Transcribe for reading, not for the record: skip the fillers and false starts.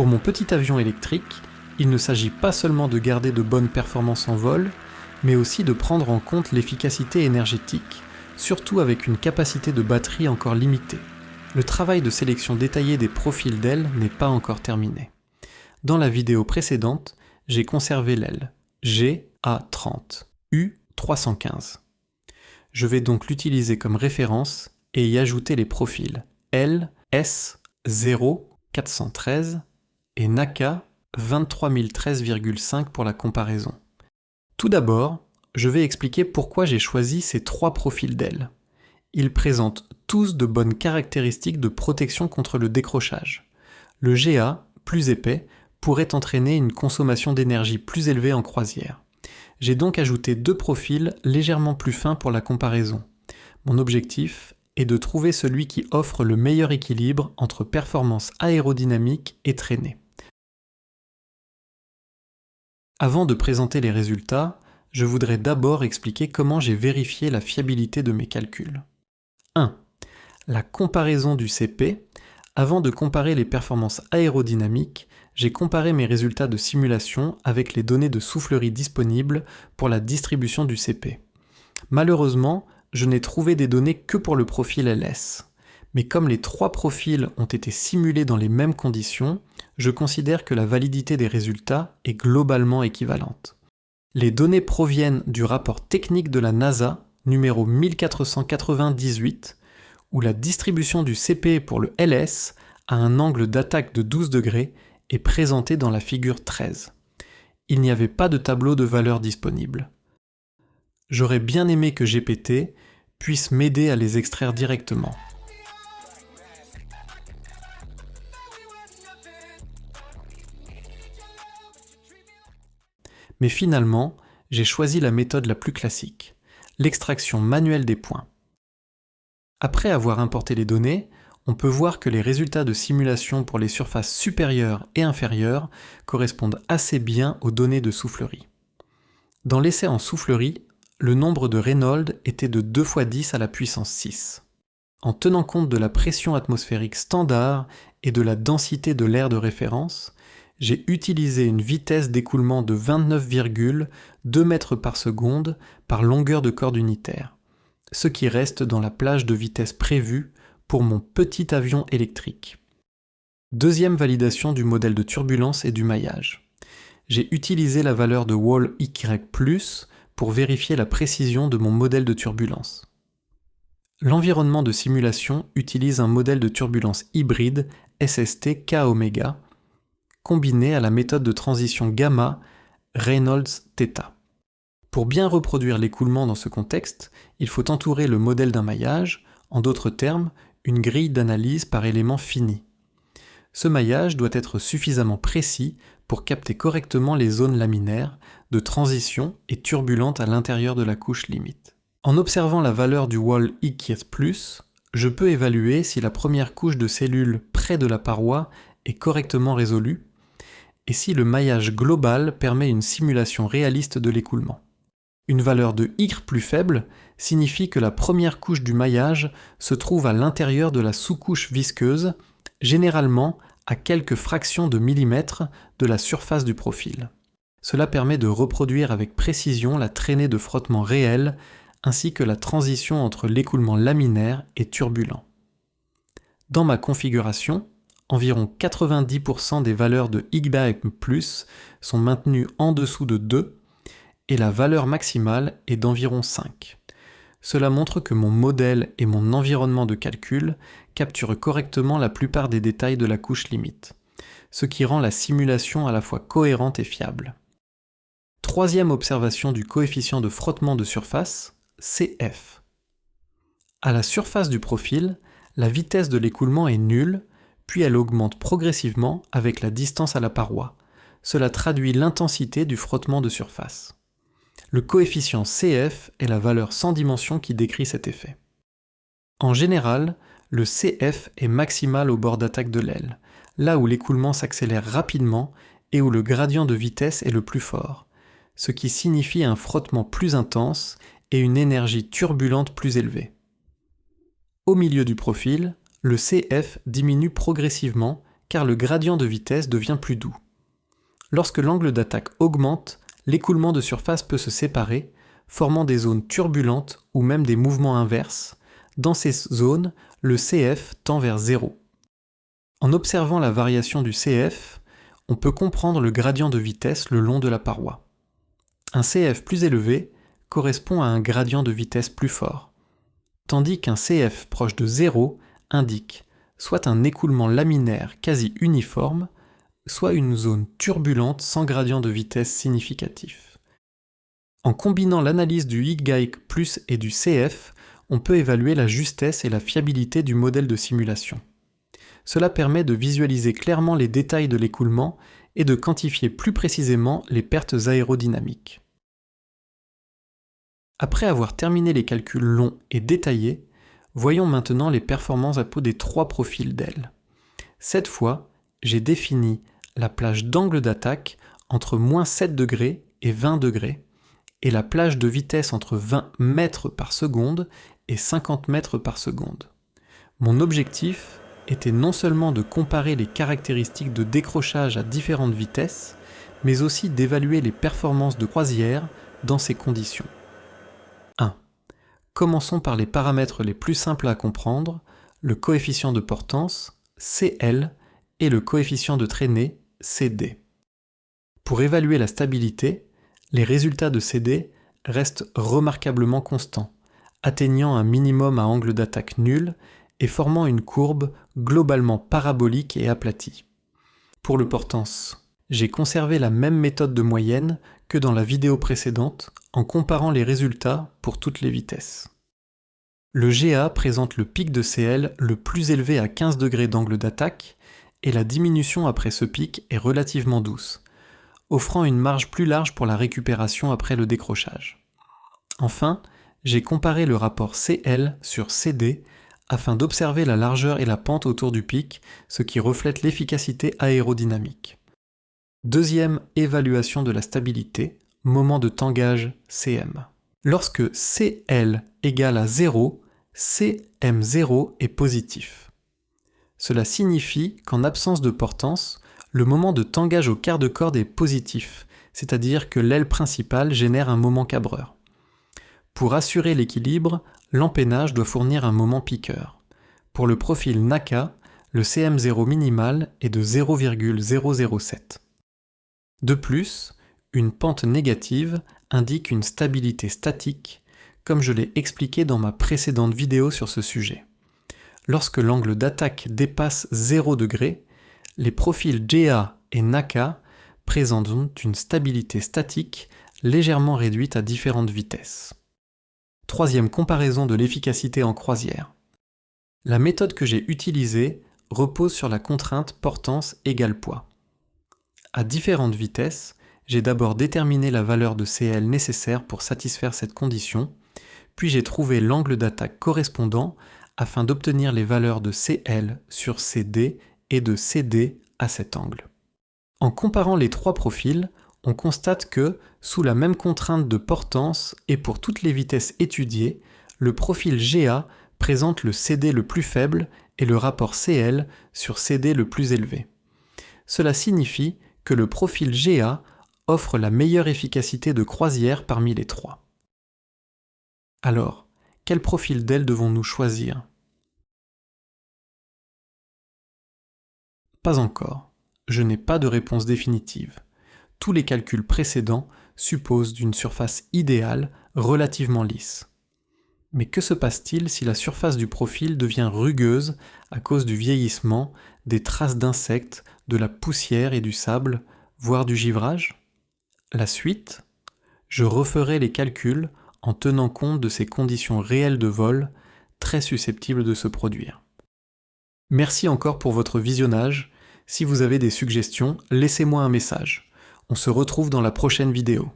Pour mon petit avion électrique, il ne s'agit pas seulement de garder de bonnes performances en vol, mais aussi de prendre en compte l'efficacité énergétique, surtout avec une capacité de batterie encore limitée. Le travail de sélection détaillée des profils d'ailes n'est pas encore terminé. Dans la vidéo précédente, j'ai conservé l'aile GA30, U315. Je vais donc l'utiliser comme référence et y ajouter les profils LS0413 et NACA 23013,5 pour la comparaison. Tout d'abord, je vais expliquer pourquoi j'ai choisi ces trois profils d'ailes. Ils présentent tous de bonnes caractéristiques de protection contre le décrochage. Le GA, plus épais, pourrait entraîner une consommation d'énergie plus élevée en croisière. J'ai donc ajouté deux profils légèrement plus fins pour la comparaison. Mon objectif est de trouver celui qui offre le meilleur équilibre entre performance aérodynamique et traînée. Avant de présenter les résultats, je voudrais d'abord expliquer comment j'ai vérifié la fiabilité de mes calculs. 1. La comparaison du CP. Avant de comparer les performances aérodynamiques, j'ai comparé mes résultats de simulation avec les données de soufflerie disponibles pour la distribution du CP. Malheureusement, je n'ai trouvé des données que pour le profil LS. Mais comme les trois profils ont été simulés dans les mêmes conditions, je considère que la validité des résultats est globalement équivalente. Les données proviennent du rapport technique de la NASA, numéro 1498, où la distribution du CP pour le LS à un angle d'attaque de 12 degrés est présentée dans la figure 13. Il n'y avait pas de tableau de valeurs disponible. J'aurais bien aimé que GPT puisse m'aider à les extraire directement. Mais finalement, j'ai choisi la méthode la plus classique, l'extraction manuelle des points. Après avoir importé les données, on peut voir que les résultats de simulation pour les surfaces supérieures et inférieures correspondent assez bien aux données de soufflerie. Dans l'essai en soufflerie, le nombre de Reynolds était de 2 × 10 à la puissance 6. En tenant compte de la pression atmosphérique standard et de la densité de l'air de référence, j'ai utilisé une vitesse d'écoulement de 29,2 mètres par seconde par longueur de corde unitaire, ce qui reste dans la plage de vitesse prévue pour mon petit avion électrique. Deuxième validation du modèle de turbulence et du maillage. J'ai utilisé la valeur de Wall-Y+, pour vérifier la précision de mon modèle de turbulence. L'environnement de simulation utilise un modèle de turbulence hybride SST-K-Ω, combiné à la méthode de transition gamma Reynolds-θ. Pour bien reproduire l'écoulement dans ce contexte, il faut entourer le modèle d'un maillage, en d'autres termes, une grille d'analyse par élément fini. Ce maillage doit être suffisamment précis pour capter correctement les zones laminaires, de transition et turbulentes à l'intérieur de la couche limite. En observant la valeur du Wall-Y+, je peux évaluer si la première couche de cellules près de la paroi est correctement résolue, et si le maillage global permet une simulation réaliste de l'écoulement. Une valeur de Y plus faible signifie que la première couche du maillage se trouve à l'intérieur de la sous-couche visqueuse, généralement à quelques fractions de millimètres de la surface du profil. Cela permet de reproduire avec précision la traînée de frottement réelle ainsi que la transition entre l'écoulement laminaire et turbulent. Dans ma configuration, environ 90% des valeurs de YY+ sont maintenues en dessous de 2 et la valeur maximale est d'environ 5. Cela montre que mon modèle et mon environnement de calcul capturent correctement la plupart des détails de la couche limite, ce qui rend la simulation à la fois cohérente et fiable. Troisième observation du coefficient de frottement de surface, CF. À la surface du profil, la vitesse de l'écoulement est nulle, puis elle augmente progressivement avec la distance à la paroi. Cela traduit l'intensité du frottement de surface. Le coefficient CF est la valeur sans dimension qui décrit cet effet. En général, le CF est maximal au bord d'attaque de l'aile, là où l'écoulement s'accélère rapidement et où le gradient de vitesse est le plus fort, ce qui signifie un frottement plus intense et une énergie turbulente plus élevée. Au milieu du profil, le CF diminue progressivement car le gradient de vitesse devient plus doux. Lorsque l'angle d'attaque augmente, l'écoulement de surface peut se séparer, formant des zones turbulentes ou même des mouvements inverses. Dans ces zones, le CF tend vers 0. En observant la variation du CF, on peut comprendre le gradient de vitesse le long de la paroi. Un CF plus élevé correspond à un gradient de vitesse plus fort, tandis qu'un CF proche de 0 indique soit un écoulement laminaire quasi uniforme, soit une zone turbulente sans gradient de vitesse significatif. En combinant l'analyse du Higg plus et du CF, on peut évaluer la justesse et la fiabilité du modèle de simulation. Cela permet de visualiser clairement les détails de l'écoulement et de quantifier plus précisément les pertes aérodynamiques. Après avoir terminé les calculs longs et détaillés, voyons maintenant les performances à peau des 3 profils d'ailes. Cette fois, j'ai défini la plage d'angle d'attaque entre -7 degrés et 20 degrés, et la plage de vitesse entre 20 mètres par seconde et 50 mètres par seconde. Mon objectif était non seulement de comparer les caractéristiques de décrochage à différentes vitesses, mais aussi d'évaluer les performances de croisière dans ces conditions. 1. Commençons par les paramètres les plus simples à comprendre, le coefficient de portance, CL, et le coefficient de traînée, CD. Pour évaluer la stabilité, les résultats de CD restent remarquablement constants, atteignant un minimum à angle d'attaque nul et formant une courbe globalement parabolique et aplatie. Pour le portance, j'ai conservé la même méthode de moyenne que dans la vidéo précédente en comparant les résultats pour toutes les vitesses. Le GA présente le pic de CL le plus élevé à 15 degrés d'angle d'attaque et la diminution après ce pic est relativement douce, offrant une marge plus large pour la récupération après le décrochage. Enfin, j'ai comparé le rapport CL sur CD afin d'observer la largeur et la pente autour du pic, ce qui reflète l'efficacité aérodynamique. Deuxième évaluation de la stabilité, moment de tangage CM. Lorsque CL égale à 0, CM0 est positif. Cela signifie qu'en absence de portance, le moment de tangage au quart de corde est positif, c'est-à-dire que l'aile principale génère un moment cabreur. Pour assurer l'équilibre, l'empennage doit fournir un moment piqueur. Pour le profil NACA, le CM0 minimal est de 0,007. De plus, une pente négative indique une stabilité statique, comme je l'ai expliqué dans ma précédente vidéo sur ce sujet. Lorsque l'angle d'attaque dépasse 0 degré, les profils GA et NACA présentent une stabilité statique légèrement réduite à différentes vitesses. Troisième comparaison de l'efficacité en croisière. La méthode que j'ai utilisée repose sur la contrainte portance égale poids. À différentes vitesses, j'ai d'abord déterminé la valeur de CL nécessaire pour satisfaire cette condition, puis j'ai trouvé l'angle d'attaque correspondant afin d'obtenir les valeurs de CL sur CD et de CD à cet angle. En comparant les 3 profils, on constate que, sous la même contrainte de portance et pour toutes les vitesses étudiées, le profil GA présente le CD le plus faible et le rapport CL sur CD le plus élevé. Cela signifie que le profil GA offre la meilleure efficacité de croisière parmi les 3. Alors, quel profil d'aile devons-nous choisir ? Pas encore. Je n'ai pas de réponse définitive. Tous les calculs précédents supposent une surface idéale relativement lisse. Mais que se passe-t-il si la surface du profil devient rugueuse à cause du vieillissement, des traces d'insectes, de la poussière et du sable, voire du givrage ? La suite ? Je referai les calculs en tenant compte de ces conditions réelles de vol, très susceptibles de se produire. Merci encore pour votre visionnage. Si vous avez des suggestions, laissez-moi un message. On se retrouve dans la prochaine vidéo.